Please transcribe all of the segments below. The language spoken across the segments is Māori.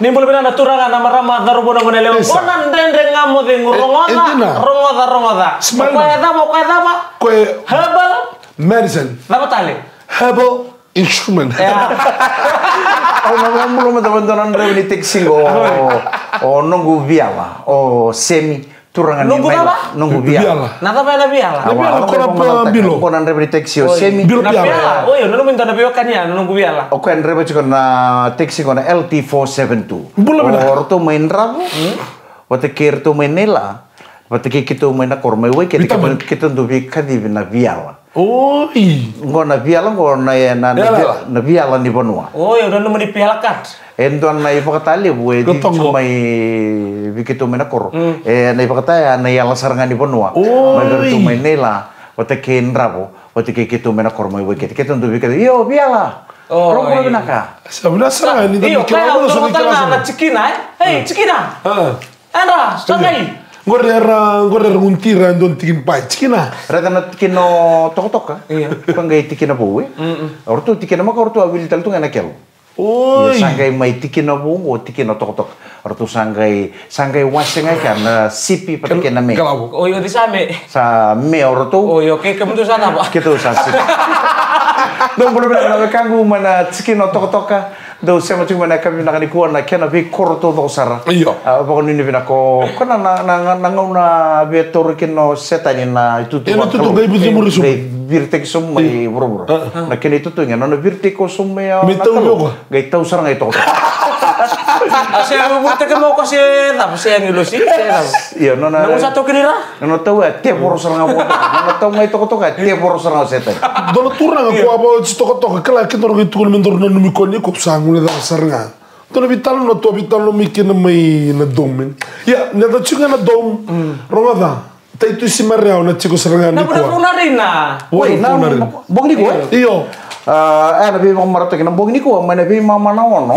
Nimbul bina naturangan nama ramah darubo na manele. Onan dendeng ngamu deng rongoda. Mau kaya apa? Herbal medicine. Apa tali? Herbal instrument. Oh, namun teman-teman Andre texting nunggu biala. Semi turangan nunggu apa? Nunggu biala. Nata pa biala. Biala ko bilo. Ko Andre texting semi biala. Oh, yun minta na biwa kanya nunggu biala. Ko Andre ko na texting ko na LT472. Orto main rabo. Wate kerto main nela. Wate kito main na kormai we kita ndubi kadi na biala. Oi. Ngona biala ngona na biala ni bonua. Oh, ya udah nemu di pialakat. Endon na ipakatali buwe di cumai bikitu menakor. Na ipakataya na yala sarangan di bonua. Magar tu menela. Wate kendra bo. Wate kitu menakor mai we kita ndu bikitu. Yo biala. Oh, rong binaka. Sabna sarangan ni di kira so na cikina. Hey, cikina. Andra, sangai. Gorera nguntira ndon tikin pai tikina. Rata na tikino toka. Iya. Pangai tikina buwe. Orto tikina maka orto abil tal tu ngana kelo. Oi. Sanggai mai tikina buwe o tikina tok. Orto sanggai wasengai karena sipi patikina me. Oh yo di same. Sa me orto. Oh yo ke kemudian sana Pak. Gitu sa. Dong belum na kanggu mana tikina tok. Do sema tu mana kami nak dikuan nak kena bi korto do sara. Iyo. Apa ni bina ko kana na betor kino setani na itu tu. Ena tu gai bi murisu. Birtek sum mai bro. Na kena itu tu ngana na birtek ko sum ya. Mitau yo. Gai tau sara ngai to. Saya birtek mau kasih apa saya ngilu sih. Iya nona. Nang satu kira. Nona tau te por sara ngau. Nona tau ngai to te por sara setani. Dona turna ko abo to kala kino gai tu mentor na numi ko ni ko sang da saranga to vital no to vital no mikina mai na domen ya na da chuga na dom ronga tai tu si marreau na chico saranga ni ko na puna rina oi na bong ni ko iyo na bi mo marato kina bong ni ko mana bi mama na ono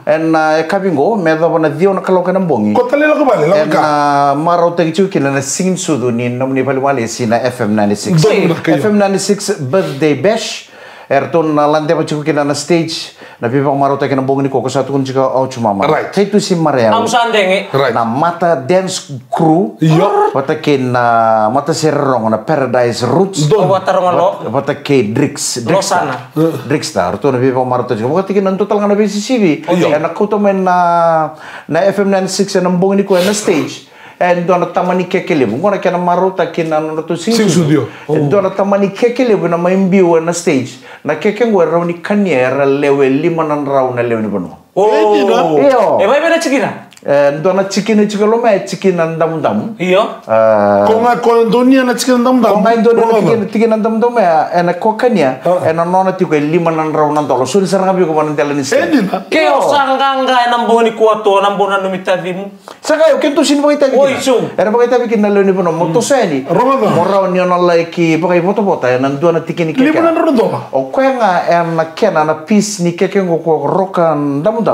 en kabingo me da bona dio na kalo kana bongi ko tale la ko bale la ka maro te chu kina na sing sudu ni nomni palwale si na FM 96 FM 96 birthday bash Erton na lande pa chiku kina na stage na pipa marota kina bongni ko satu kun chika au chuma ma. Right. Itu si Maria. Am sandenge. Right. Na mata dance crew. Iyo. Wata kina mata serong na Paradise Roots. Wata rongo. Wata ke Drix. Losana. Drix ta. Erton na pipa marota chika. Wata kina total nga na BCCB. Na kuto men na FM 96 na bongni ko na stage. Dona tamani kekelebu ngona kana marota kina no to sing studio dona tamani kekelebu na maimbiu na stage na keke ngwa rauni kaniera lewe limanan rauna lewe ni bono iyo vai bena cikina dona cikina cikalo me cikina ndam iyo ko donia na cikina ndam konga dona cikina ndam me ena kokania ena nona tiko limanan rauna ndolo suri saranga bi ko manan telani ke osanganga namboni kuato nambona numita dimu saka yo kento sin bagay tabi era bagay tabi kin nalo ni bono moto seni morao ni ona like bagay foto bota na ndua na tikini keke limanan rondo o kwenga na kena na piece ni keke ngo ko rokan damu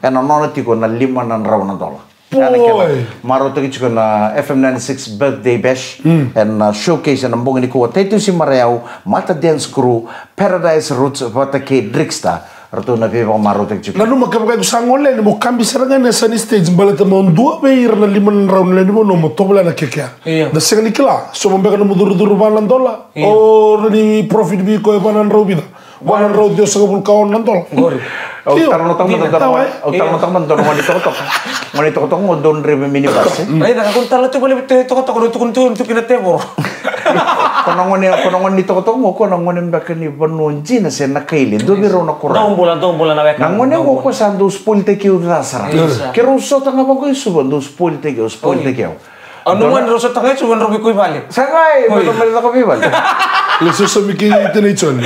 ena nona tiko na limanan rauna dola maro to kichiko na FM 96 birthday bash and showcase na mbongi ni ko taitu si Mareau mata dance crew Paradise Roots vata ke Drixta Ratu na viva maro to kichiko lalu makapagay ko sangole ni mo kambi saranga na sa ni stage balata mo ndua beir na liman round ni mo no mo tobla na kekya da sengi kila so mbeka na mudur balan dola o ni profit bi ko banan robida banan ro dio sa bulkaon nan dola Utang utang mo don rebe minibus. Ay nakakun talo tu boleh betul tu kena tebor. Konongon ni toko mo konongon mbaka ni banonji na sen nakaili do biro na kura. Dong bulan na weka. Nangon ko sa dos pulte ki udasara. Kero so tanga ba ko suban dos pulte ki. Ano man ro sa tanga suban ro ko ibalik. Sakay, ko ibalik. Leso sa miki tinechon.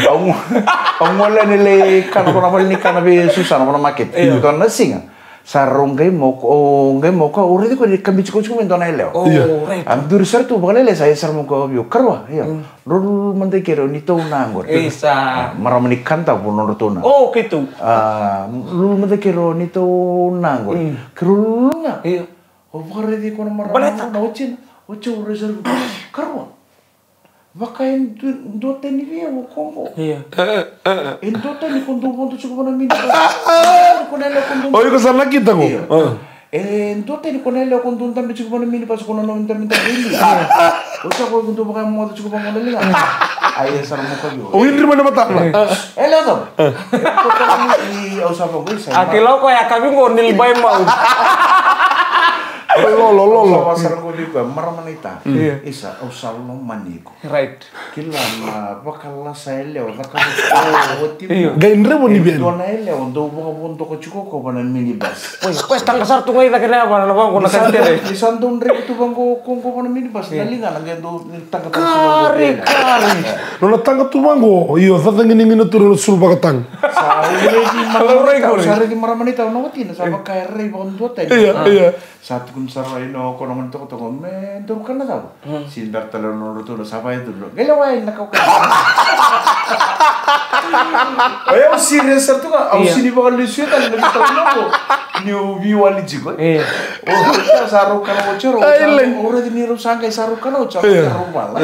Ang wala nila kan ko na ni kan be susana mo na market. Ito na singa. Sa ronggay mo ko uri ko ni kambi ko men dona eleo. Ang dursar tu bagale saya sar mo ko bio karwa. Ya. Rul mande kero ni to nangor. Isa. Maramani kanta po no to na. Oh, gitu. Rul mande kero ni to nangor. Kerulnya. Iya. Oh, bagare di ko na maramani na uchin. Ocho reserve. Karwa. Vakain dote ni via mo Kongo. Iya. Dote ni kundu cukup na mini. Oh, iko sana kita ko. Dote ni konele kundu tambi cukup na mini pas kono no tambi tambi. Usa ko kundu baka mo cukup mo lelinga. Ay sa mo ka yo. Oh, hindi man mata. Elo to. Ni usa pa ko isa. Akilo ko ya kami ko nilbay mau. Lo pasar ko di ko maramanita. Isa usal no maniko. Right. Kila na bakala sa eleo nakako. Gainre mo ni bien. Dona eleo do buka punto ko chuko ko banan minibus. Pues tang kasar tungay ta kena apa na ko nakantere. Isan don re tu bangko ko banan minibus nalinga nagendo tang Kari. No tanga tu mango. Iyo sa tangin ngin turu sul bakatang. Sa di maramanita no tin sa bakay re bon dota. Iya. Satu kun sarai no kono men to men dur kana daw. Sindar talo no to sa bay dulu. Gelaway nakaw ka. Ay ang serious to ka. Ang sini bakal lisyo tal nagtaw ko. New view ali jigo. Oh, saru kana mo choro. Ora di niro sangay saru kana choro karo bala.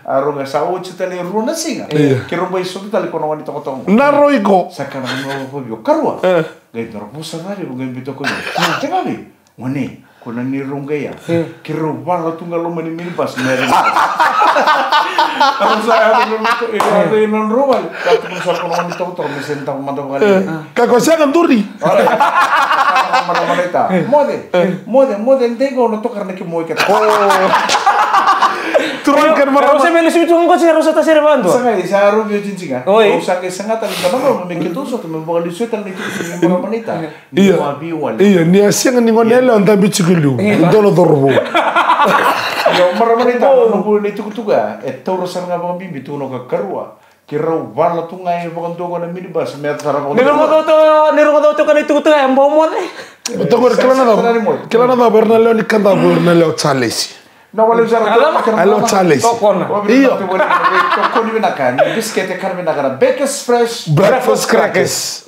Aro nga sa uchi tali runa singa. Kiro boy so tali kono wani to to. Naroi ko. Sakana no ko yo karwa. Gai dor busa mari bugan bito ko. Tengami. Ngone, kuna ni rongga ya. Kiro bala tunggal lo mani minibus meri. Kalau saya ada non ruwal, kalau misal kono ni to mesen tang mando kali. Kako siya kan turi. Mana mode ndego no to karena ki moy ka. Turun kan Kalau saya melis itu enggak sih harus atas bantu. Sangat saya harus bikin jinjingan. Kalau sangat sangat tadi kalau memang itu suatu membawa lisu tadi itu menita. Iya, ni asyang ni ngonela anda bichikulu. Dolo dorbo. Yo menita nunggu itu tuga. Urusan ngabang bimbi tu no kerua. Kira wala tu ngai bukan tu kau minibus met sarang. Niru kau kan itu tuh yang bawa mode. Betul kelana da Bernaleo ni kanda Bernaleo Charles. No vale usar Hello Charles. Iyo. Tokon ni binakan. Biscuit karmi nakara. Bakers fresh breakfast crackers.